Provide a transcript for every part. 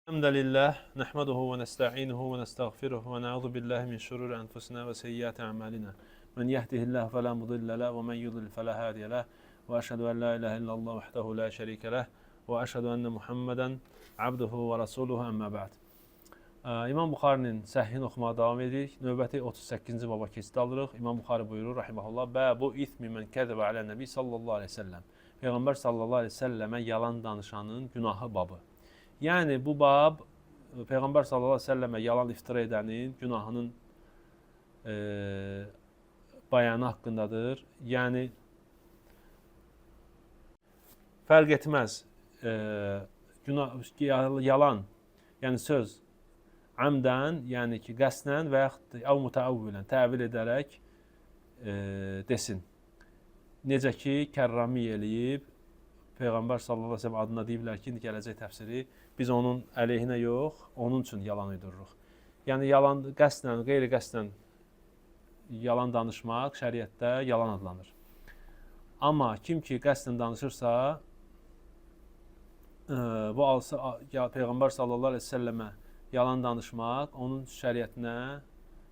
Elhamdülillah, nehmaduhu ve nesta'inuhu ve nestağfiruhu ve na'udhu billahi min şururi enfusina ve seyyiati a'malina. Men yehdihillahu fela mudille lahu ve men yudlil fela hadiye lahu. Ve eşhedü en la ilahe illallah vahdehu la şerike lahu ve eşhedü enne Muhammeden abduhu ve resuluhu amma ba'd. İmam Buxarinin səhihini oxumağa davam edirik. Növbəti 38-ci baba keçid alırıq. İmam Buxari buyurur rahimehullah: "Bəbu ismi men kəzəbə alə nəbi sallallahu əleyhi və səlləm." Peyğəmbər sallallahu əleyhi və səlləmə yalan danışanın günahı babı. Yəni bu bab Peyğəmbər sallallahu əleyhi və səlləmə yalan iftira edənin günahının bayanı haqqındadır. Yəni fərq etməz. Yalan, yəni söz əmdən, yəni ki, qəsdən və yaxud da mütəavvilən, təvil edərək desin. Necə ki, kərrami eləyib, Peyğəmbər sallallahu əleyhi və səlləm adına deyiblər ki, indi gələcək təfsiri, biz onun əleyhinə yox, onun üçün yalan uydururuq. Yəni, yalan qəsdən, qeyri-qəsdən yalan danışmaq şəriətdə yalan adlanır. Amma kim ki, qəsdən danışırsa, bu Peyğəmbər sallallahu əleyhi və səlləmə yalan danışmaq onun şəriətinə,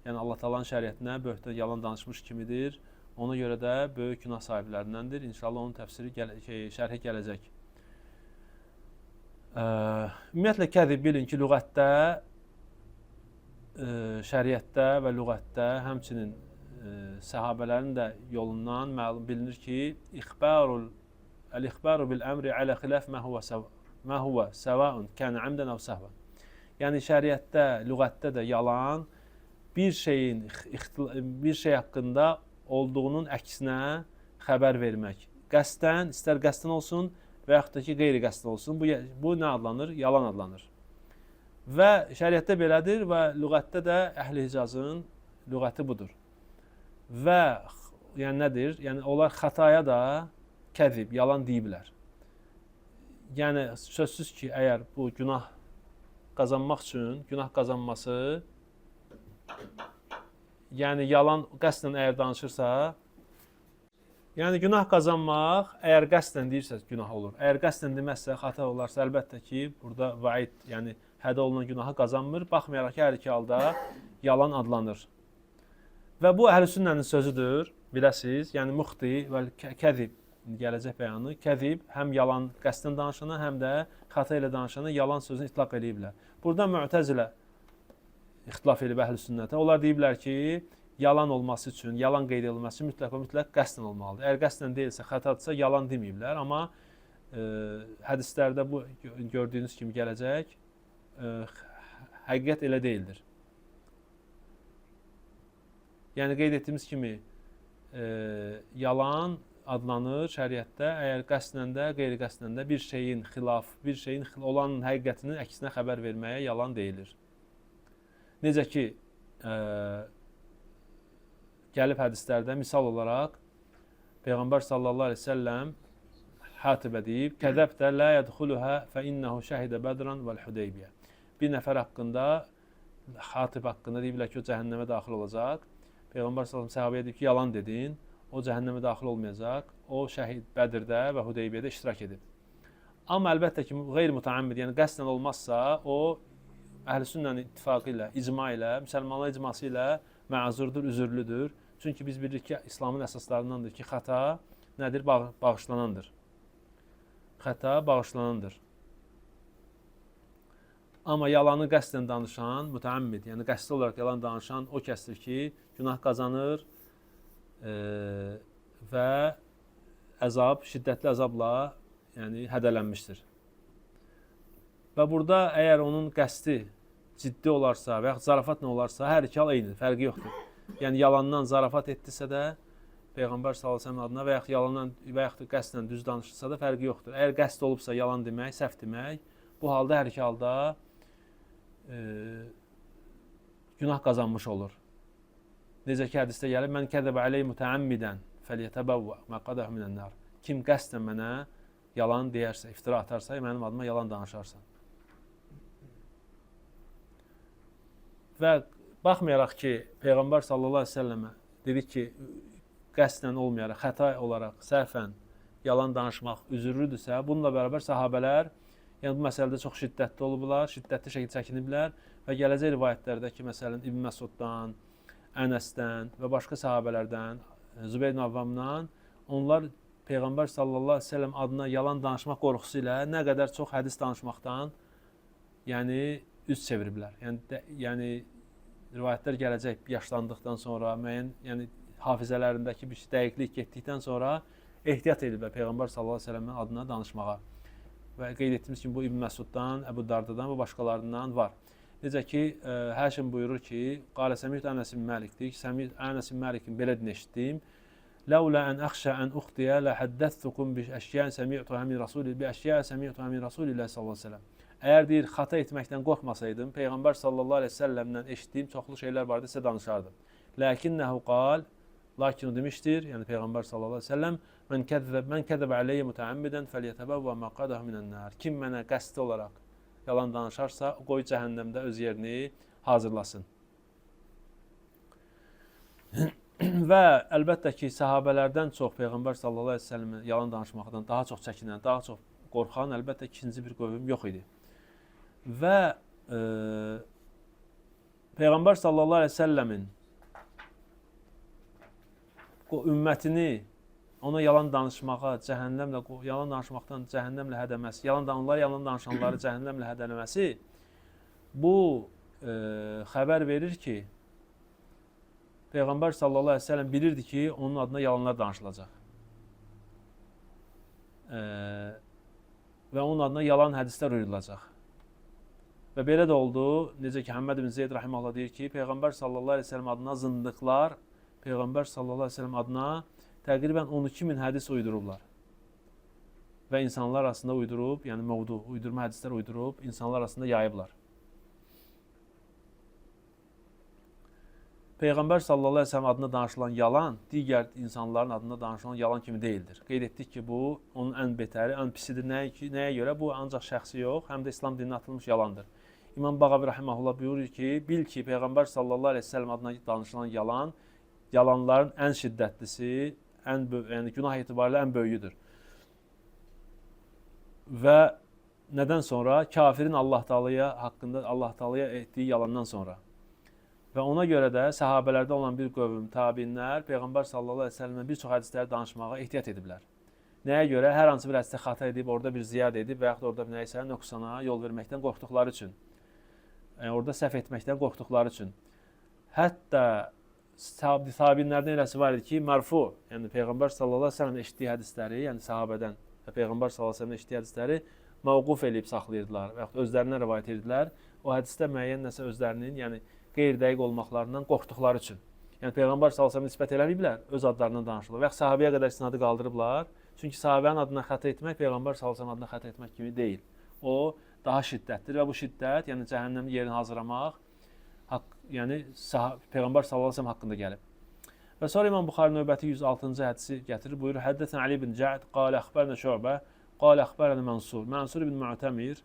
yəni Allah Taala'nın şəriətinə böhtən yalan danışmış kimidir. Ona görə də böyük günah sahiblərindəndir. İnşallah onun təfsiri şərhi gələcək. Ümumiyyətlə, kəzib bilin ki, lüğətdə, şəriətdə və lüğətdə, həmçinin səhabələrin də yolundan məlum bilinir ki, el-ixbaru bil-əmri alə xilaf mə huvə səvaun kənə əmdən əv səhvən. Yəni, şəriətdə, lüğətdə də yalan bir şey haqqında olduğunun əksinə xəbər vermək. Qəsdən, istər qəsdən olsun və yaxud da ki, qeyri-qəsdən olsun. Bu nə adlanır? Yalan adlanır. Və şəriətdə belədir və lüğətdə də Əhl-i Hicazın lüğəti budur. Və yəni nədir? Yəni, onlar xətaya da kəzib, yalan deyiblər. Yəni, sözsüz ki, əgər bu günah qazanmaq üçün, günah qazanması, yəni yalan qəsdən əgər danışırsa, yəni günah qazanmaq, əgər qəsdən deyirsə günah olur. Əgər qəsdən deməzsə, xəta olarsa, əlbəttə ki, burada vaid, yəni hədə olunan günahı qazanmır. Baxmayaraq ki, hər iki halda yalan adlanır. Və bu Əhl-i Sünnənin sözüdür, biləsiniz. Yəni muxti və kəzib, gələcək bəyanı, kəzib həm yalan qəsdən danışana, həm də xəta ilə danışana yalan sözünü itlaq ediblər. Burada Mu'təzilə ixtilaf edib Əhl-i Sünnətə. Onlar deyiblər ki, yalan olması üçün, yalan qeyd edilməsi mütləq və mütləq qəsdən olmalıdır. Əgər qəsdən deyilsə, xətadırsa, yalan deməyiblər. Amma hədislərdə bu gördüyünüz kimi gələcək, həqiqət elə deyildir. Yəni, qeyd etdiyimiz kimi, yalan adlanır şəriətdə, əgər qəsdən də, qeyri-qəsdən də bir şeyin xilaf, bir şeyin olanın həqiqətinin əksinə xəbər verməyə yalan deyilir. Necə ki, gəlib hədislərdə misal olaraq Peyğəmbər sallallahu əleyhi və səlləm Hatibə deyib: "Kəzəbtə la yədxuluhə fə innehu şəhidə Bədran vəl-Hüdeybiyyə." Bir nəfər haqqında, Hatib haqqında deyiblər ki, o cəhənnəmə daxil olacaq. Peyğəmbər sallallahu əleyhi və səlləm səhabəyə deyib ki, yalan dedin, o cəhənnəmə daxil olmayacaq. O şəhid Bədirdə və Hüdeybiyyədə iştirak edib. Amma əlbəttə ki, qeyri-mütəəmmid, yəni qəsdən olmazsa, o Əhl-i Sünnənin ittifaqı ilə, icma ilə, müsəlmanlar icması ilə məzurdur, üzürlüdür. Çünki biz bilirik ki, İslamın əsaslarındandır ki, xəta nədir? Bağışlanandır. Xəta bağışlanandır. Amma yalanı qəsdən danışan, mütəəmmid, yəni qəsdi olaraq yalan danışan o kəsdir ki, günah qazanır və əzab, şiddətli əzabla yəni, hədələnmişdir. Və burada əgər onun qəsdi ciddi olarsa və yaxud zarafat nə olarsa, hər iki hal eynidir, fərqi yoxdur. Yəni, yalandan zarafat etdisə də, Peyğəmbər sallallahu əleyhi və səlləm adına və yaxud yalandan və yaxud qəsdən düz danışırsa da fərqi yoxdur. Əgər qəsd olubsa yalan demək, səhv demək, bu halda hər iki halda günah qazanmış olur. Necə ki, hədisdə gəlir: "Mən kəzəbə əleyhi mütəəmmidən fəliyətəbəvvə məqadahu minən-nar." Kim qəsdən mənə yalan deyərsə, iftira atarsa, mənim adıma yalan danışarsan. Və baxmayaraq ki, Peyğəmbər sallallahu əleyhi və səlləmə dedi ki, qəsdən olmayaraq, xəta olaraq, səhvən yalan danışmaq üzürlüdürsə, bununla bərabər sahabələr yəni bu məsələdə çox şiddətli olublar, şiddətli şəkildə çəkiniblər və gələcək rivayətlərdə ki, məsələn İbn Məsuddan, Ənəsdən və başqa sahabələrdən, Zübeyr ibn Avvamdan onlar Peyğəmbər sallallahu əleyhi və səlləm adına yalan danışmaq qorxusu ilə nə qədər çox hədis danışmaqdan yəni üz çeviriblər. Yəni rivayətlər gələcək yaşlandıqdan sonra, müəyyən yəni hafizələrindəki bir dəqiqlik getdikdən sonra ehtiyat ediblər Peyğəmbər sallallahu əleyhi və səlləmin adına danışmağa. Və qeyd etdiyimiz kimi bu İbn Məsuddan, Əbu Dardadan və başqalarından var. Necə ki, Həşim buyurur ki, qalə səmiyyət Ənəs ibn Məlikdir, Ənəs ibn Məlikin belə eşitdim. Ləulə ən əxşə ən uxtiyə ləhəddəthukum bi əşyəən səmiyyətuhə min Rasulillah sallallahu əleyhi və səlləm. Əgər deyir, xata etməkdən qorxmasaydım, Peyğəmbər sallallahu əleyhi və səlləmdən eşitdiyim çoxlu şeylər vardı, sizə danışardım. Lakinnəhu qal, lakin o demişdir, yəni Peyğəmbər sallallahu əleyhi və səlləm, mən kəzəbə aleyyə mütəəmmidən fəliyyətəbəvvə məqadahu minən-nar. Kim mənə qəsdi olaraq yalan danışarsa, qoy cəhənnəmdə öz yerini hazırlasın. Və əlbəttə ki, sahabələrdən çox Peyğəmbər sallallahu əleyhi və səlləmin yalan danışmaqdan daha çox çəkinən, daha çox qorxan əlbəttə ikinci bir qövm yox idi. Və Peyğəmbər sallallahu əleyhi və səlləmin o ümmətini ona yalan danışmağa, yalan danışmaqdan cəhənnəmlə hədələməsi, onlar yalan danışanları cəhənnəmlə hədələməsi bu xəbər verir ki, Peyğəmbər sallallahu əleyhi və səlləm bilirdi ki, onun adına yalanlar danışılacaq. Və onun adına yalan hədislər uyudulacaq. Və belə də oldu, necə ki, Həmməd ibn Zeyd rahimehullah deyir ki, Peyğəmbər sallallahu əleyhi və səlləm adına zındıqlar, Peyğəmbər sallallahu əleyhi və səlləm adına təqribən 12.000 hədis uydurublar. Və insanlar arasında uydurub, yəni uydurma hədislər uydurub, insanlar arasında yayıblar. Peyğəmbər sallallahu əleyhi və səlləm adına danışılan yalan digər insanların adına danışılan yalan kimi deyildir. Qeyd etdik ki, bu onun ən betəri, ən pisidir. Nəyə görə? Bu ancaq şəxsi yox, həm də İslam dininə atılmış yalandır. İmam Bağavi rahimehullah buyurur ki, bil ki, Peyğəmbər sallallahu əleyhi və səlləm adına danışılan yalanların ən şiddətlisi, yəni günah etibarilə ən böyüyüdür. Və nədən sonra? Kafirin Allah Taala'ya etdiyi yalandan sonra. Və ona görə də səhabələrdə olan bir qövm təbiinlər Peyğəmbər sallallahu əleyhi və səlləmə bir çox hədisləri danışmağa ehtiyat ediblər. Nəyə görə? Hər hansı bir hədisdə xəta edib, orada bir ziyad edib və yaxud orada nəyisə nöqsana yol verməkdən qorxduqları üçün. Yəni orada səhv etməkdən qorxduqları üçün. Hətta təbiinlərdən eləsi var idi ki, mərfu, yəni Peyğəmbər sallallahu əleyhi və səlləm eşitdiyi hədisləri, yəni sahabədən və Peyğəmbər sallallahu əleyhi və səlləm eşitdiyi hədisləri mövquf eləyib saxlayırdılar və yaxud özlərindən rivayet edirdilər. O hədisdə müəyyən nəsə özlərinin, yəni qeyri-dəqiq olmaqlarından qorxduqları üçün. Yəni Peyğəmbər sallallahu əleyhi və səlləm nisbət eləməyiblər, öz adlarından danışırlar və yaxud sahabəyə qədər isnadı qaldırıblar. Çünki sahabənin adına xəta etmək Peyğəmbər sallallahu əleyhi və səlləm adına xəta etmək kimi deyil. O daha şiddətlidir və bu şiddət, yəni cəhənnəmin yerini hazırlamaq, yəni Peyğəmbər sallallahu əleyhi və səlləm haqqında gəlib. Və sonra İmam Buxari növbəti 106-cı hədisi gətirir. Buyurur: "Həddesən Ali ibn Ca'd, qala əxbərnə Şu'bə, qala əxbərnə Mansur." Mansur ibn Mu'tamir,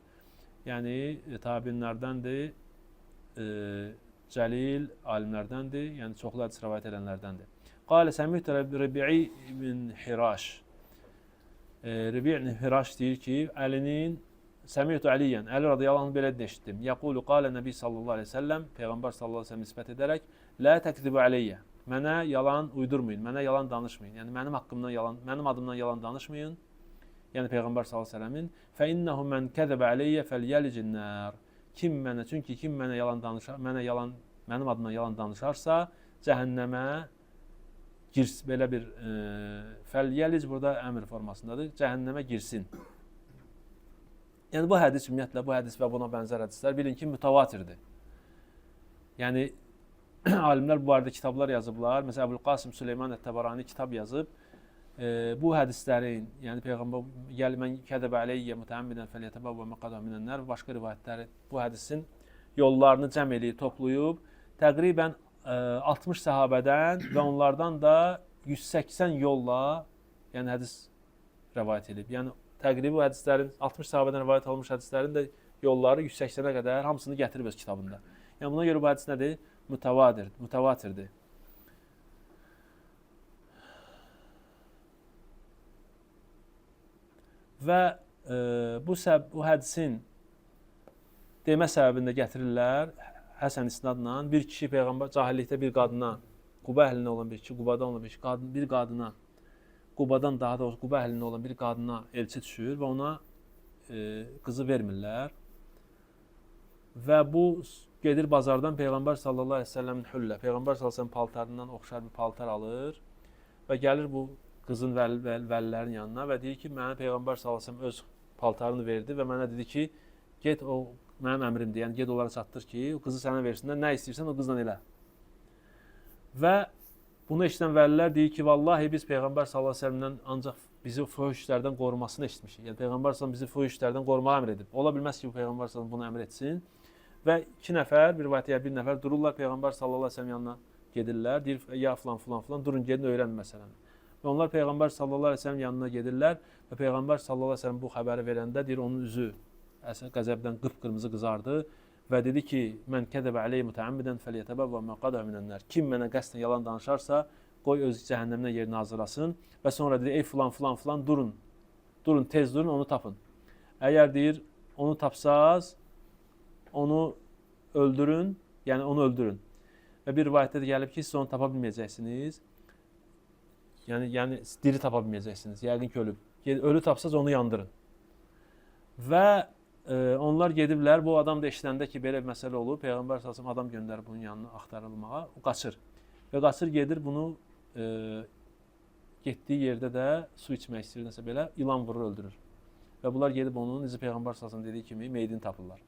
yəni təbiinlərdəndir, cəlil alimlərdəndir, yəni çoxlu hədis rivayet edənlərdəndir. Qala səmi'tu Rabi'i ibn Hiraş. Rabi' ibn Hiraş deyir ki, Səmi'tu Aliyyən, Əli radiyallahu anh belə eşitdim. Yəqulu qala Nəbi sallallahu əleyhi və səlləm, Peyğəmbər sallallahu əleyhi və səlləm nisbət edərək, la təkzibu aleyyə. Mənə yalan uydurmayın, mənə yalan danışmayın. Yəni mənim adımdan yalan danışmayın. Yəni Peyğəmbər sallallahu əleyhi və səlləmin fə innehu men kəzəbə aleyyə fəlyalicin-nar. Çünki kim mənə yalan danışar, mənim adımdan yalan danışarsa, cəhənnəmə girsin. Belə bir fəlyəlic burada əmr formasındadır. Cəhənnəmə girsin. Yəni bu hədis ümumiyyətlə bu hədis və buna bənzər hədislər bilin ki, mütəvatirdir. Yəni alimlər bu barədə kitablar yazıblar. Məsələn, Əbülqasım Süleyman Ət-Təbarani kitab yazıb. Bu hədislərin, yəni Peyğəmbər mən kədəbə aleyyə mütəəmmidən fəliyyətəbəvvə məqadahu minən-nar və başqa rivayətləri bu hədisin yollarını cəm eləyib, toplayıb təqribən 60 səhabədən və onlardan da 180 yolla, yəni hədis rivayet edib. Yəni təqribi bu hədislərin 60 səhabədən rivayet olunmuş hədislərin də yolları 180-ə qədər hamısını gətirib öz kitabında. Yəni buna görə bu hədis nədir? Mütəvatirdir. Və bu hədisin demə səbəbində gətirirlər Həsən isnadla bir kişi peyğəmbər cahillikdə bir qadına Quba əhlində olan bir kişi, Qubadan olan bir qadına Qubadan daha doğrusu Quba əhlində olan bir qadına elçi düşür və ona qızı vermirlər. Və bu gedir bazardan Peyğəmbər sallallahu əleyhi və səlləmin hüllə, Peyğəmbər sallallahu əleyhi və səlləm paltarından oxşar bir paltar alır və gəlir bu qızın vəlilərin yanına və deyir ki, mənə Peyğəmbər sallallahu əleyhi və səlləm öz paltarını verdi və mənə dedi ki, get o mənim əmrimdir, yəni get onlara çatdır ki, o qızı sənə versinlər, nə istəyirsən o qızla elə. Və bunu eşidən vəlilər deyir ki, vallahi biz Peyğəmbər sallallahu əleyhi və səlləmdən ancaq bizi fuhuş işlərdən qorumasını eşitmişik. Yəni Peyğəmbər sallallahu əleyhi və səlləm bizi fuhuş işlərdən qorumağı əmr edib. Ola bilməz ki, Peyğəmbər sallallahu əleyhi və səlləm bunu əmr etsin. Və iki nəfər, bir rivayətə bir nəfər dururlar Peyğəmbər sallallahu əleyhi və səlləm yanına gedirlər. Deyir, ya filan, durun gedin öyrənin məsələni. Və onlar Peyğəmbər sallallahu əleyhi və səlləm yanına gedirlər və Peyğəmbər sallallahu əleyhi və səlləm bu xəbəri verəndə deyir onun üzü qəzəbdən qıpqırmızı qızardı və dedi ki, mən kədəbə əleyhi mütəammidən fəliyətəbəvvə məqadahu minənnar. Kim mənə qəsdən yalan danışarsa, qoy öz cəhənnəminə yerini hazırlasın və sonra dedi, ey filan, durun, tez durun, onu tapın. Əgər deyir, onu tapsaz, onu öldürün, yəni onu öldürün. Və bir rivayətdə də gəlib ki, siz onu tapa bilməyəcəksiniz. Yəni diri tapa bilməyəcəksiniz, yəqin ki, ölüb. Ölü tapsaz onu yandırın. Və onlar gediblər, bu adam da eşidəndə ki, belə bir məsələ olub, Peyğəmbər sallallahu əleyhi və səlləm adam göndərib bunun yanına axtarılmağa, o qaçır. Və qaçır gedir bunu getdiyi yerdə də su içmək istəyir, nəsə belə ilan vurur, öldürür. Və bunlar gedib onun necə Peyğəmbər sallallahu əleyhi və səlləm dediyi kimi meydini tapırlar.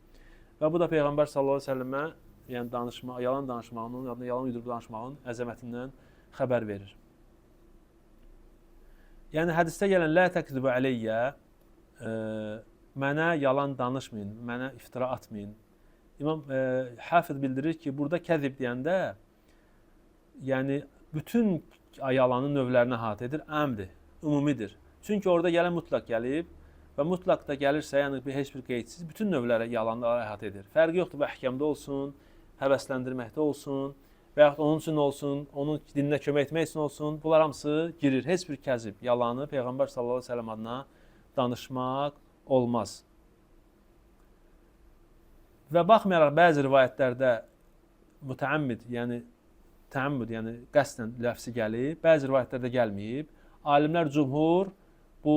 Və bu da Peyğəmbər sallallahu əleyhi və səlləmə yəni yalan danışmağın, onun adına yalan uydurub danışmağın əzəmətindən xəbər verir. Yəni hədisdə gələn lə təkzibə əleyyə mənə yalan danışmayın, mənə iftira atmayın. İmam Hafiz bildirir ki, burada kəzib deyəndə yəni bütün yalanın növlərini əhatə edir, əmdir, ümumidir. Çünki orada gələn mütləq gəlib və mütləq da gəlirsə, yəni heç bir qeydsiz bütün növləri yalanları əhatə edir. Fərqi yoxdur, bu əhkamda olsun, həvəsləndirməkdə olsun və yaxud onun üçün olsun, onun dininə kömək etmək üçün olsun, bunlar hamısı girir. Heç bir kəzib, yalanı Peyğəmbər sallallahu əleyhi və səlləm adına danışmaq olmaz. Və baxmayaraq bəzi rivayətlərdə mütəəmmid, yəni təəmmüd, yəni qəsdən ləfsi gəlib, bəzi rivayətlərdə gəlməyib. Alimlər cümhur bu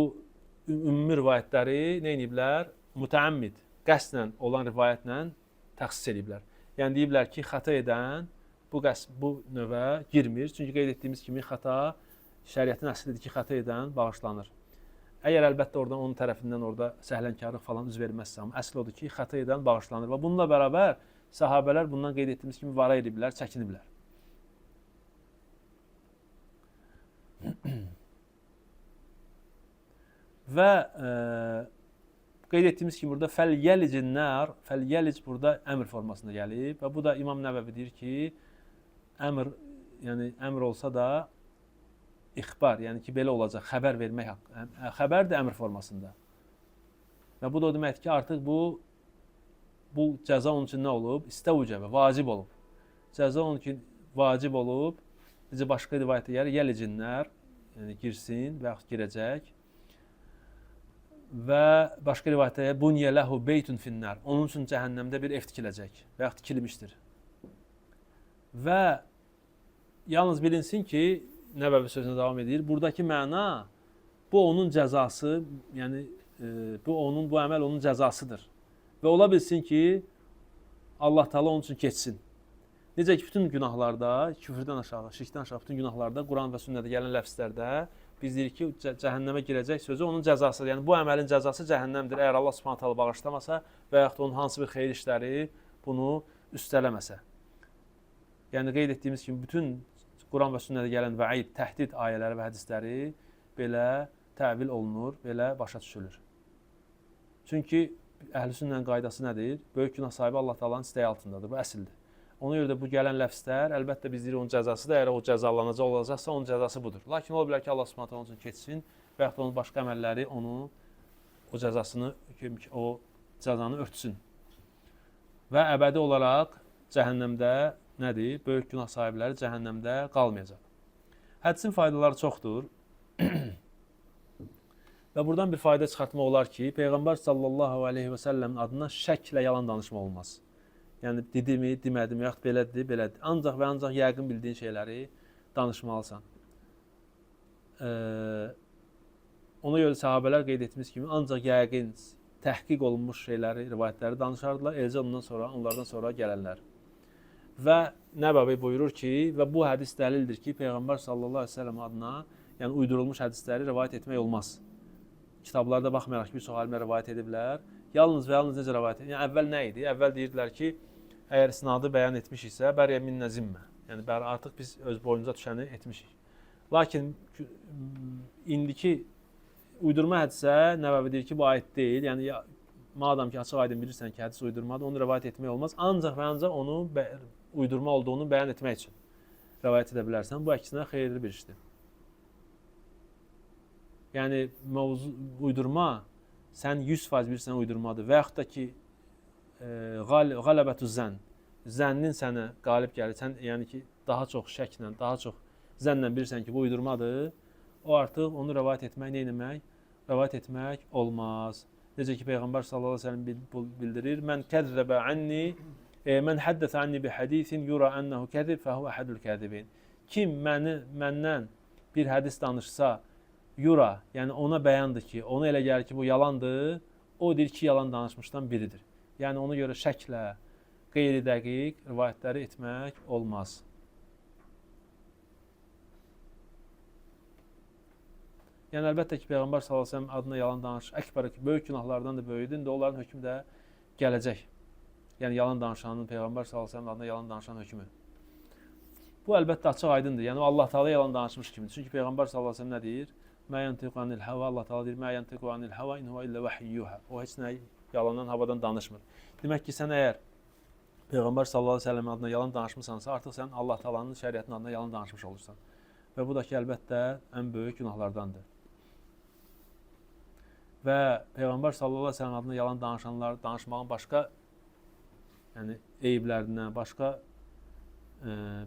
ümumi rivayətləri nə ediblər? Mütəəmmid, qəsdən olan rivayətlə təxsis ediblər. Yəni deyiblər ki, xəta edən bu növə girmir. Çünki qeyd etdiyimiz kimi xəta şəriətin əslidir ki, xəta edən bağışlanır. Əgər əlbəttə oradan onun tərəfindən orada səhlənkarlıq falan üz verməzsə, amma əsl odur ki, xəta edən bağışlanır. Və bununla bərabər sahabələr bundan qeyd etdiyimiz kimi vara ediblər, çəkiniblər. Və qeyd etdiyimiz kimi burada fəlyəlicin nər, fəlyəlic burada əmr formasında gəlib və bu da İmam Nəvəvi deyir ki, əmr, yəni əmr olsa da ixbar, yəni ki, belə olacaq, xəbər vermək haqqı. Xəbər də əmr formasında. Və bu da o deməkdir ki, artıq bu cəza onun üçün nə olub? İstəvcəbə, vacib olub. Cəza onun üçün vacib olub. Necə başqa rivayətə gəlir, yəlicinlər, yəni girsin və yaxud girəcək. Və başqa rivayətə gəlir, bunyə ləhu beytun finnər. Onun üçün cəhənnəmdə bir ev tikiləcək və yaxud tikilmişdir. Və yalnız bilinsin ki, Nəvəvi sözünə davam edir. Buradakı məna bu onun cəzası, yəni bu əməl onun cəzasıdır. Və ola bilsin ki, Allah Taala onun üçün keçsin. Necə ki, bütün günahlarda, küfrdən aşağı, şirkdən aşağı bütün günahlarda, Quran və sünnədə gələn ləfslərdə biz deyirik ki, cəhənnəmə girəcək sözü onun cəzasıdır. Yəni bu əməlin cəzası cəhənnəmdir. Əgər Allah Subhanahu taala bağışlamasa və yaxud onun hansı bir xeyir işləri bunu üstələməsə. Yəni qeyd etdiyimiz kimi bütün Quran və sünnədə gələn vəid, təhdid ayələri və hədisləri belə təvil olunur, belə başa düşülür. Çünki əhl-i sünnənin qaydası nədir? Böyük günah sahibi Allah Taala'nın istəyi altındadır, bu əsildir. Ona görə də bu gələn ləfslər, əlbəttə biz deyirik onun cəzasıdır, əgər o cəzalanacaq olacaqsa onun cəzası budur. Lakin ola bilər ki, Allah Subhanahu taala onun üçün keçsin və yaxud onun başqa əməlləri o cəzanı örtsün. Və əbədi olaraq cəhənnəmdə nədir? Böyük günah sahibləri cəhənnəmdə qalmayacaq. Hədisin faydaları çoxdur. Və buradan bir fayda çıxartmaq olar ki, Peyğəmbər sallallahu aleyhi və səlləmin adına şəklə yalan danışma olmaz. Yəni dedimi, demədim, yaxud belədir, belədir. Ancaq və ancaq yəqin bildiyin şeyləri danışmalısan. Ona görə sahabələr qeyd etmiş kimi ancaq yəqin, təhqiq olunmuş şeyləri, rivayətləri danışardılar. Eləcə onlardan sonra gələnlər. Və Nəbəvi buyurur ki, və bu hədis dəlildir ki, Peyğəmbər sallallahu aleyhi və səlləm adına, yəni uydurulmuş hədisləri rivayət etmək olmaz. Kitablarda baxmayaraq ki, bir çox alimlər rivayət ediblər. Yalnız və yalnız necə rivayət edir? Yəni əvvəl nə idi? Əvvəl deyirdilər ki, əgər isnadı bəyan etmişiksə, bəriyə minnə zimmə. Yəni artıq biz öz boyumuza düşəni etmişik. Lakin indiki uydurma hədisə Nəbəvi deyir ki, bu aid deyil. Yəni madam ki, açıq-aydın bilirsən ki, hədis uydurmadır, onu rivayət etmək olmaz. Ancaq və ancaq onu uydurma olduğunu bəyan etmək üçün rivayət edə bilərsən. Bu əksinə xeyirli bir işdir. Yəni uydurma, sən 100% bilirsən uydurmadır və yaxud da ki, qələbətü zənn, zənnin sənə qalib gəlir, sən yəni ki, daha çox şəklə, daha çox zənnlə bilirsən ki, bu uydurmadır, o artıq onu rivayət etmək, nə etmək? Rivayət etmək olmaz. Necə ki, Peyğəmbər sallallahu əleyhi və səlləm bildirir, mən kəzzəbə anni, mən həddəsə anni bi hadisin yura annahu kəzib fəhu əhədül kazibin. Kim məndən bir hədis danışsa, yura, yəni ona bəyandır ki, ona elə gəlir ki, bu yalandır, o deyir ki, yalan danışmışdan biridir. Yəni ona görə şəklə, qeyri-dəqiq rivayətləri etmək olmaz. Yəni əlbəttə ki, Peyğəmbər sallallahu əleyhi və səlləm adına yalan danışır, əkbər böyük günahlardan da böyüdür, indi onların hökmü də gələcək. Yəni yalan danışanın, Peyğəmbər sallallahu əleyhi və səlləm adına yalan danışan hökmü. Bu əlbəttə açıq-aydındır. Yəni Allah Taala yalan danışmış kimidir. Çünki Peyğəmbər sallallahu əleyhi və səlləm nə deyir? Mə yantiqu anil hava, Allah Taala deyir, mə yantiqu anil hava, in huve illə vahiyyuha. O heç nə yalandan, havadan danışmır. Demək ki, sən əgər Peyğəmbər sallallahu əleyhi və səlləm adına yalan danışmısansa, artıq sən Allah Taala'nın şəriətinin adına yalan danışmış olursan. Və bu da ki, əlbəttə ən böyük günahlardandır. Və Peyğəmbər sallallahu əleyhi və səlləm adına yalan danışmağın başqa yəni eyiblərindən, başqa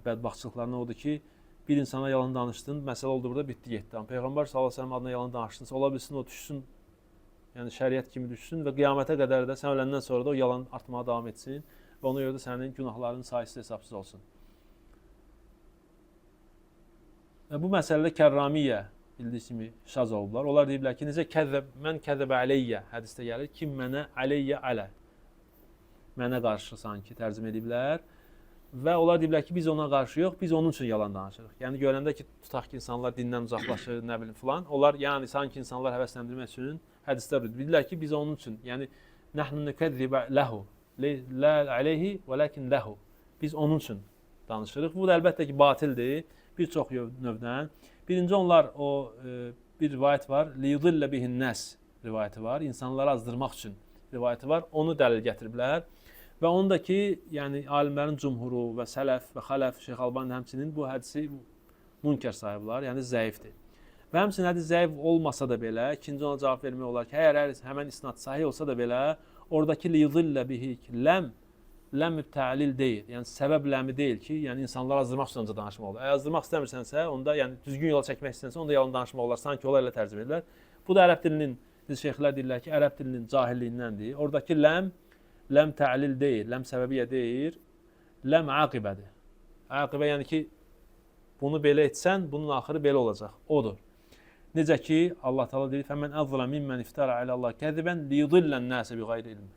bədbaxtçılıqlarından odur ki, bir insana yalan danışdın, məsələ oldu burada, bitdi, getdi. Peyğəmbər sallallahu əleyhi və səlləm adına yalan danışdınsa, ola bilsin o düşsün, yəni şəriət kimi düşsün və qiyamətə qədər də sən öləndən sonra da o yalan artmağa davam etsin və ona görə də sənin günahların saysız hesabsız olsun. Və bu məsələdə kərramiyyə bildiyiniz kimi şaz olublar. Onlar deyiblər ki, necə mən kəzəbə aleyyə hədisdə gəlir, kim mənə aleyyə alə, mənə qarşı sanki tərcümə ediblər. Və onlar deyiblər ki, biz ona qarşı yox, biz onun üçün yalan danışırıq. Yəni görəndə ki, tutaq ki, insanlar dindən uzaqlaşır, nə bilim filan. Onlar yəni sanki insanlar həvəsləndirmək üçün hədislər deyirlər ki, biz onun üçün, yəni nəhnu nukəzzibə lehu, la aleyhi və lakin lehu. Biz onun üçün danışırıq. Bu da əlbəttə ki, batildir bir çox növdən. Birinci onlar o bir rivayət var, liyudillə bihin nəs rivayəti var, insanları azdırmaq üçün rivayəti var. Onu dəlil gətiriblər. Və onu da ki, yəni alimlərin cümhuru və sələf və xələf, Şeyx Albani həmçinin bu hədisi münkər sayıblar, yəni zəifdir. Və həmçinin hədis zəif olmasa da belə, ikinci ona cavab vermək olar ki, əgər həmən isnad sahih olsa da belə, oradakı liyudillə bihik ləm tə'lil deyil. Yəni səbəb ləmi deyil ki, yəni insanları azdırmaq üçün öncə danışmaq olur. Əgər azdırmaq istəmirsənsə, onda yəni düzgün yola çəkmək istəmirsən, onda yalan danışmaq olar. Sanki onlar elə tərcümə edirlər. Bu da ərəb dilinin, şeyxlər deyirlər ki, ərəb dilinin cahilliyindəndir. Oradakı ləm tə'lil deyil, ləm səbəbiyyə deyil, ləm aqibədir. Aqibə yəni ki, bunu belə etsən, bunun axırı belə olacaq. Odur. Necə ki, Allah Teala deyir, "Fəmən əzlə mimmən iftara aləllahi kəziben liyudillən nəsə biğayri ilm."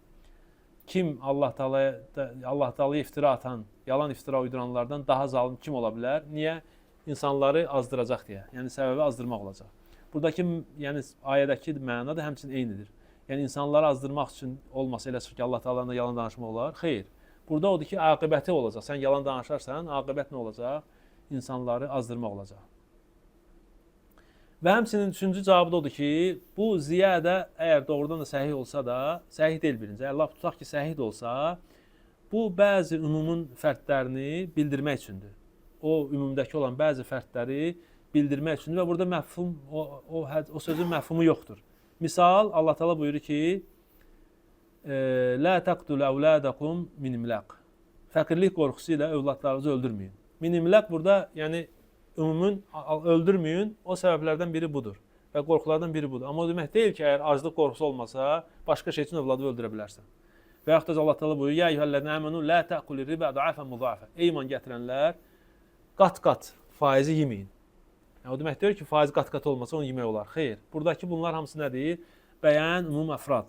Kim Allah Teala'ya iftira atan, yalan iftira uyduranlardan daha zalim kim ola bilər? Niyə? İnsanları azdıracaq deyə. Yəni səbəbi azdırmaq olacaq. Buradakı yəni ayədəki məna da həmçinin eynidir. Yəni insanları azdırmaq üçün olmasa elə ki, Allah Teala'nın yalan danışmaq olar. Xeyr. Burada odur ki, aqibəti olacaq. Sən yalan danışarsan, aqibət nə olacaq? İnsanları azdırmaq olacaq. Və həmçinin üçüncü cavabı da odur ki, bu ziyadə əgər doğrudan da səhih olsa da, səhih deyil birinci. Əgər laf tutaq ki, səhih də olsa, bu bəzi ümumun fərdlərini bildirmək üçündür. O ümumdakı olan bəzi fərdləri bildirmək üçündür və burada məfhum, o sözün məfhumu yoxdur. Misal, Allah Teala buyurur ki, "La taqtul awladakum min imlaq." Fəqirlik qorxusu ilə övladlarınızı öldürməyin. Min imlaq burada, yəni ümumun öldürməyin, o səbəblərdən biri budur. Və qorxulardan biri budur. Amma o demək deyil ki, əgər aclıq qorxusu olmasa, başqa şey üçün övladı öldürə bilərsən. Və yaxud da Allah Teala buyurur: "Ya eyyuhellezine amenu la ta'kulur riba da'afan mudha'afa." Ey iman gətirənlər, qat-qat faizi yeməyin. Yəni, o demək deyir ki, faiz qat-qat olmasa onu yemək olar. Xeyr. Buradakı bunlar hamısı nədir? Bəyan umum əfrad.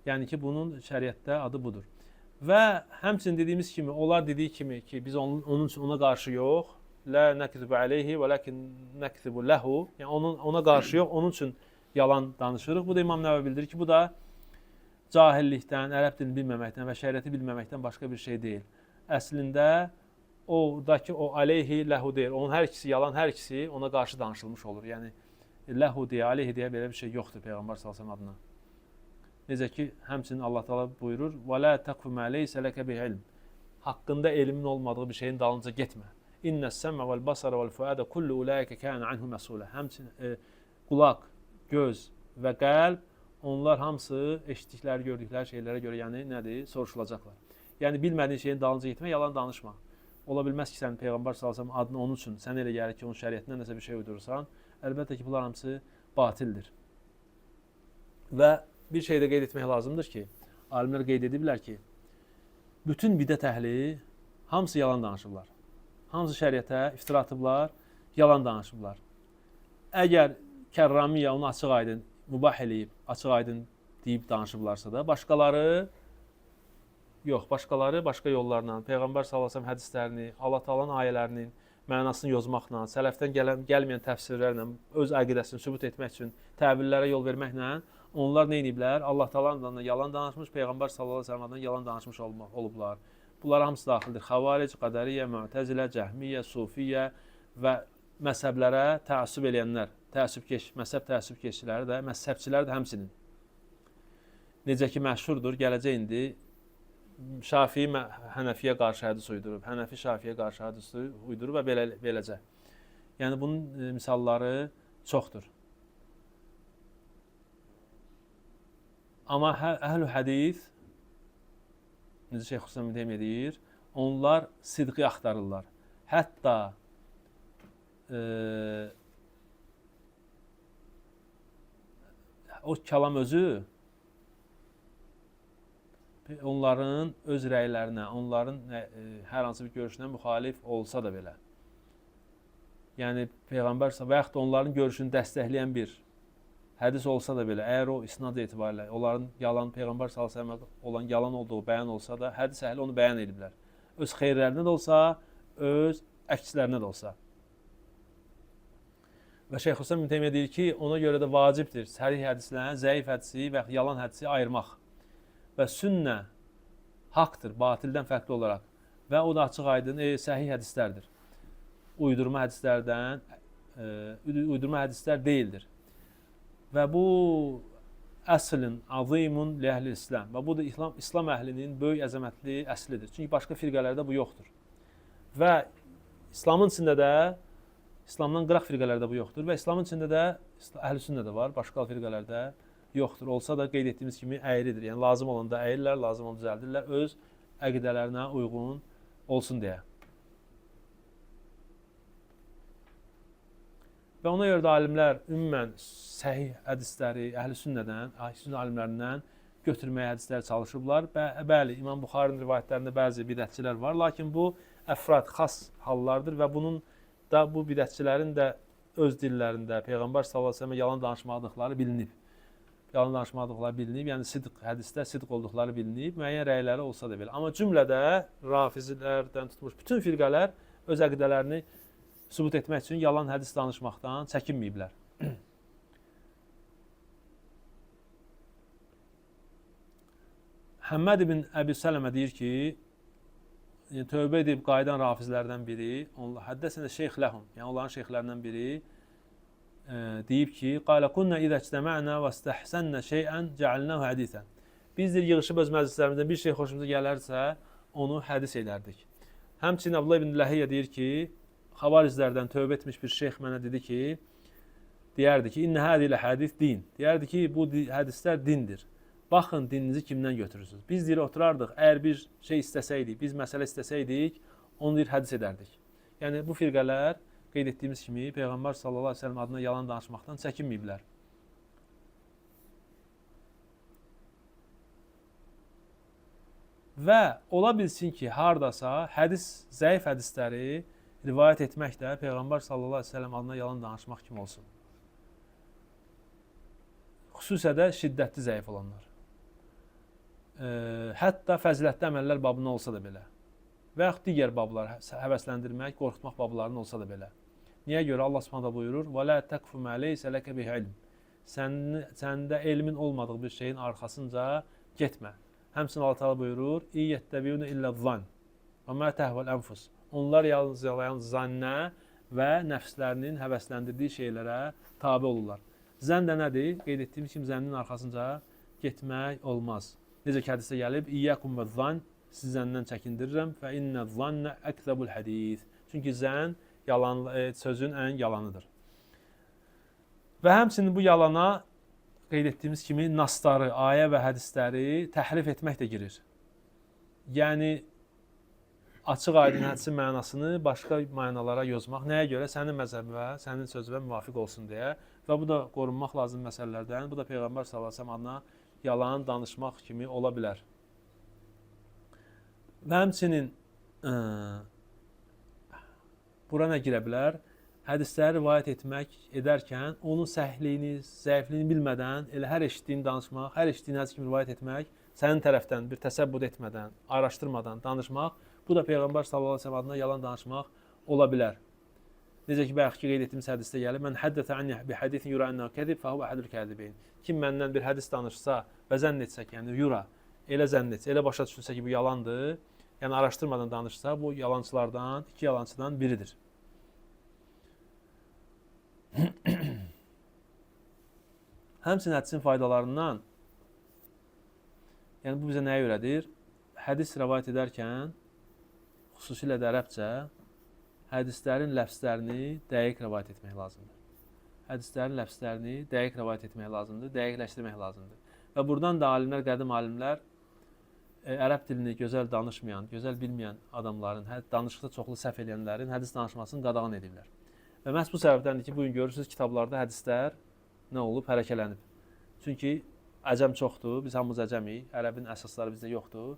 Yəni ki, bunun şəriətdə adı budur. Və həmçinin dediyimiz kimi, onlar dediyi kimi ki, biz onun üçün ona qarşı yox, la nakzibu alayhi və lakin nakzibu lahu. Yəni ona qarşı yox, onun üçün yalan danışırıq. Bu da İmam Nəvəvi bildirir ki, bu da cahillikdən, ərəb dilini bilməməkdən və şəriəti bilməməkdən başqa bir şey deyil. Əslində oradakı o aleyhi ləhu deyir. Onun hər ikisi yalan, hər ikisi ona qarşı danışılmış olur. Yəni ləhu deyə, aleyhi deyə belə bir şey yoxdur Peyğəmbər sallallahu əleyhi və səlləm adına. Necə ki, həmçinin Allah Teala buyurur: "Və la taqfu ma laysa laka bihi ilm." Haqqında elmin olmadığı bir şeyin dalınca getmə. İnne's-sem'e vel-basara vel-fuade kullu ulaika kana anhu mas'ula. Həmçinin qulaq, göz və qəlb, onlar hamısı eşitdikləri, gördükləri şeylərə görə, yəni nədir? Soruşulacaqlar. Yəni bilmədiyin şeyin dalınca getmə, yalan danışma. Ola bilməz ki, sən Peyğəmbər sallallahu əleyhi və səlləm adını onun üçün, sən elə gəlir ki, onun şəriətindən nəsə bir şey uydurursan. Əlbəttə ki, bunlar hamısı batildir. Və bir şey də qeyd etmək lazımdır ki, alimlər qeyd ediblər ki, bütün bidət əhli hamısı yalan danışıblar. Hamısı şəriətə iftira atıblar, yalan danışıblar. Əgər Kərramiyə onu açıq-aydın mübah eləyib, açıq-aydın deyib danışıblarsa da, başqaları başqa yollarla, Peyğəmbər sallallahu əleyhi və səlləm hədislərini, Allah Taala'nın ayələrinin mənasını yozmaqla, sələfdən gəlməyən təfsirlərlə öz əqidəsini sübut etmək üçün təvillərə yol verməklə onlar nə ediblər? Allah Taala'dan yalan danışmış, Peyğəmbər sallallahu əleyhi və səlləmdən yalan danışmış olublar. Bunlar hamısı daxildir. Xavaric, Qədəriyyə, Mu'təzilə, Cəhmiyyə, Sufiyyə və məzhəblərə təəssüb eləyənlər, məzhəb təəssübkeşçiləri də, məzhəbçilər də həmçinin. Necə ki, məşhurdur, gələcək indi Şafii Hənəfiyə qarşı hədis uydurub, Hənəfi Şafiyə qarşı hədis uydurub və beləcə. Yəni, bunun misalları çoxdur. Amma əhl-ü hədis, necə Şeyx Hüseyn İbn Teymiyyə deyir, onlar sidqi axtarırlar. Hətta o kəlam özü onların öz rəylərinə, onların hər hansı bir görüşünə müxalif olsa da belə. Yəni, Peyğəmbər və yaxud da onların görüşünü dəstəkləyən bir hədis olsa da belə, əgər o isnad etibarilə, onların yalan, Peyğəmbər sallallahu əleyhi və səlləm olan yalan olduğu bəyan olsa da, hədis əhli onu bəyan ediblər. Öz xeyirlərinə də olsa, öz əkslərinə də olsa. Və Şeyx Hüseyn İbn Teymiyyə deyir ki, ona görə də vacibdir səhih hədislərin zəif hədisi və yalan hədisi ayırmaq. Və sünnə haqdır, batildən fərqli olaraq. Və o da açıq-aydın səhih hədislərdir. Uydurma hədislər deyildir. Və bu əslin azimun li əhli İslam. Və bu da İslam əhlinin böyük əzəmətli əslidir. Çünki başqa firqələrdə bu yoxdur. Və İslamın içində də, İslamdan qıraq firqələrdə bu yoxdur. Və İslamın içində də əhl-i-sünnə də var, başqa firqələrdə yoxdur. Olsa da qeyd etdiyimiz kimi əyridir. Yəni lazım olanda əyirlər, lazım olanda düzəldirlər, öz əqidələrinə uyğun olsun deyə. Və ona görə də alimlər ümumən səhih hədisləri əhl-i-sünnədən, əhl-i-sünnə alimlərindən götürməyə hədislər çalışıblar. Bəli, İmam Buxarinin rivayətlərində bəzi bidətçilər var, lakin bu əfrad, xas hallardır və bunun da bu bidətçilərin də öz dillərində Peyğəmbər sallallahu əleyhi və səlləm yalan danışmadıqları bilinib. Yalan danışmadıqları bilinib, yəni hədisdə sidq olduqları bilinib, müəyyən rəyləri olsa da belə. Amma cümlədə rafizilərdən tutmuş bütün firqələr öz əqidələrini sübut etmək üçün yalan hədis danışmaqdan çəkinməyiblər. Həmməd ibn Əbi Sələmə deyir ki, tövbə edib qayıdan rafizlərdən biri, həddəsənə şeyx ləhum, yəni onların şeyxlərindən biri deyib ki, qalə kunnə idə ictəmə'nə və istəhsənnə şeyən cəalnəhu hədisən. Bizdir yığışıb öz məclislərimizdən bir şey xoşumuza gələrsə, onu hədis edərdik. Həmçinin Abdullah ibn Ləhiyyə deyir ki, xavarizlərdən tövbə etmiş bir şeyx mənə dedi ki, deyərdi ki, innə hədilə hədis din. Deyərdi ki, bu hədislər dindir. Baxın, dininizi kimdən götürürsünüz? Biz deyir, oturardıq, əgər bir şey istəsəydik, biz məsələ istəsəydik, onu deyir, hədis edərdik. Yəni, bu firqələr qeyd etdiyimiz kimi Peyğəmbər sallallahu əleyhi və səlləm adına yalan danışmaqdan çəkinməyiblər. Və ola bilsin ki, hardasa zəif hədisləri rivayət etmək də Peyğəmbər sallallahu əleyhi və səlləm adına yalan danışmaq kimi olsun. Xüsusən də şiddətli zəif olanlar. Hətta fəzilətli əməllər babında olsa da belə. Və yaxud digər bablar, həvəsləndirmək, qorxutmaq bablarının olsa da belə. Niyə görə Allah Subhanahu buyurur: "Və la taqfu ma laysa laka bihi ilm." Səndə elmin olmadığı bir şeyin arxasınca getmə. Həmçinin Allah Teala buyurur: "İyyəttəbiuna illə zan və ma tahval anfus." Onlar yalnız zannə və nəfslərinin həvəsləndirdiyi şeylərə tabe olurlar. Zənn də nədir? Qeyd etdiyimiz kimi zənnin arxasınca getmək olmaz. Necə ki hədisdə gəlib: "İyyəkum və zan." Sizi zəndən çəkindirirəm. Fə innə zannə əkzəbul hədis. Çünki zənn sözün ən yalanıdır. Və həmçinin bu yalana qeyd etdiyimiz kimi nasları, ayə və hədisləri təhrif etmək də girir. Yəni açıq aydın hədisin mənasını başqa mənalara yozmaq. Nəyə görə? Sənin məzhəbə, sənin sözünə müvafiq olsun deyə. Və bu da qorunmaq lazım məsələlərdən. Bu da Peyğəmbər sallallahu əleyhi və səlləm adına yalan danışmaq kimi ola bilər. Və həmçinin bura nə girə bilər? Hədisləri rivayət edərkən onun səhliyini, zəifliyini bilmədən elə hər eşitdiyini danışmaq, hər eşitdiyini hədis kimi rivayət etmək, sənin tərəfdən bir təsəbbüt etmədən, araşdırmadan danışmaq, bu da Peyğəmbər sallallahu əleyhi və səlləm adına yalan danışmaq ola bilər. Necə ki bayaqki qeyd etdiyimiz hədisdə gəlib: "Mən həddəsə anni bi hadisin yura annahu kazib fa huwa ahadul kazibeyn." Kim məndən bir hədis danışsa və zənn etsək, yəni yura, elə zənn etsə, elə başa düşülsə ki, bu yalandır, yəni araşdırmadan danışsa, bu yalancılardan, iki yalancıdan biridir. Həmçinin hədisin faydalarından, yəni bu bizə nəyə öyrədir? Hədis rivayət edərkən, xüsusilə də ərəbcə, hədislərin ləfzlərini dəqiq rivayət etmək lazımdır. Hədislərin ləfzlərini dəqiq rivayət etmək lazımdır, dəqiqləşdirmək lazımdır. Və buradan da alimlər, qədim alimlər ərəb dilini gözəl danışmayan, gözəl bilməyən adamların, danışıqda çoxlu səhv edənlərin hədis danışmasını qadağan edirlər. Və məhz bu səbəbdəndir ki, bugün görürsünüz kitablarda hədislər nə olub? Hərəkələnib. Çünki əcəm çoxdur, biz hamımız əcəmiyik, ərəbin əsasları bizdə yoxdur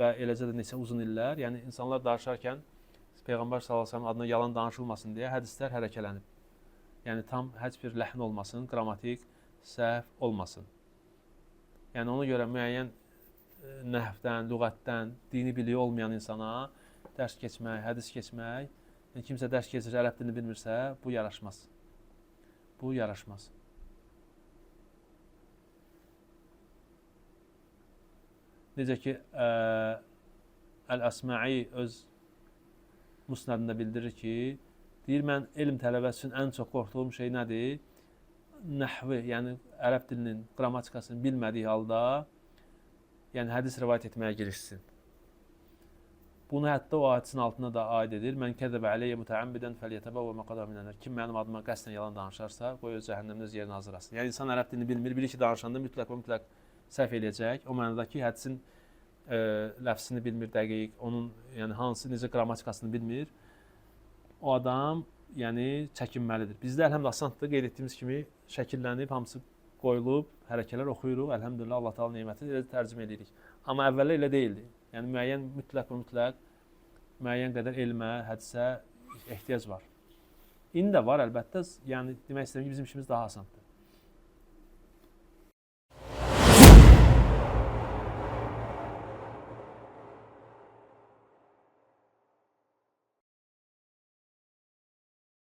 və eləcə də neçə uzun illər, yəni insanlar danışarkən Peyğəmbər sallallahu əleyhi və səlləm adına yalan danışılmasın deyə hədislər hərəkələnib. Yəni tam heç bir ləhn olmasın, qrammatik səhv olmasın. Yəni ona görə müəyyən nəhvdən, lüğətdən, dini biliyi olmayan insana dərs keçmək, hədis keçmək, yəni kimsə dərs keçir, ərəb dilini bilmirsə, bu yaraşmaz. Bu yaraşmaz. Necə ki, Əl-Əsma'i öz musnədində bildirir ki, deyir, mən elm tələbəsi üçün ən çox qorxduğum şey nədir? Nəhvi, yəni ərəb dilinin qrammatikasını bilmədiyi halda, yəni hədis rivayət etməyə girişsin. Bunu hətta o hadisin altına da aid edir. Mən kəzəbə aleyyə mütəəmmidən fəliyyətəbəvvə məqada minənlər. Kim mənim adıma qəsdən yalan danışarsa, qoy öz cəhənnəmdə öz yerini hazırlasın. Yəni insan ərəb dilini bilmir, bilir ki, danışanda mütləq və mütləq səhv eləyəcək. O mənada ki, hədisin ləfsini bilmir dəqiq, onun yəni hansı necə qrammatikasını bilmir. O adam yəni çəkinməlidir. Bizdə əlhəmdülillah asandır, qeyd etdiyimiz kimi şəkillənib, hamısı qoyulub, hərəkələr oxuyuruq. Əlhəmdülillah Allah Taala neməti elə tərcümə edirik. Amma əvvəllər elə deyildi. Yəni müəyyən mütləq və mütləq müəyyən qədər elmə, hədisə ehtiyac var. İndi də var əlbəttə. Yəni demək istəyirəm ki, bizim işimiz daha asandır.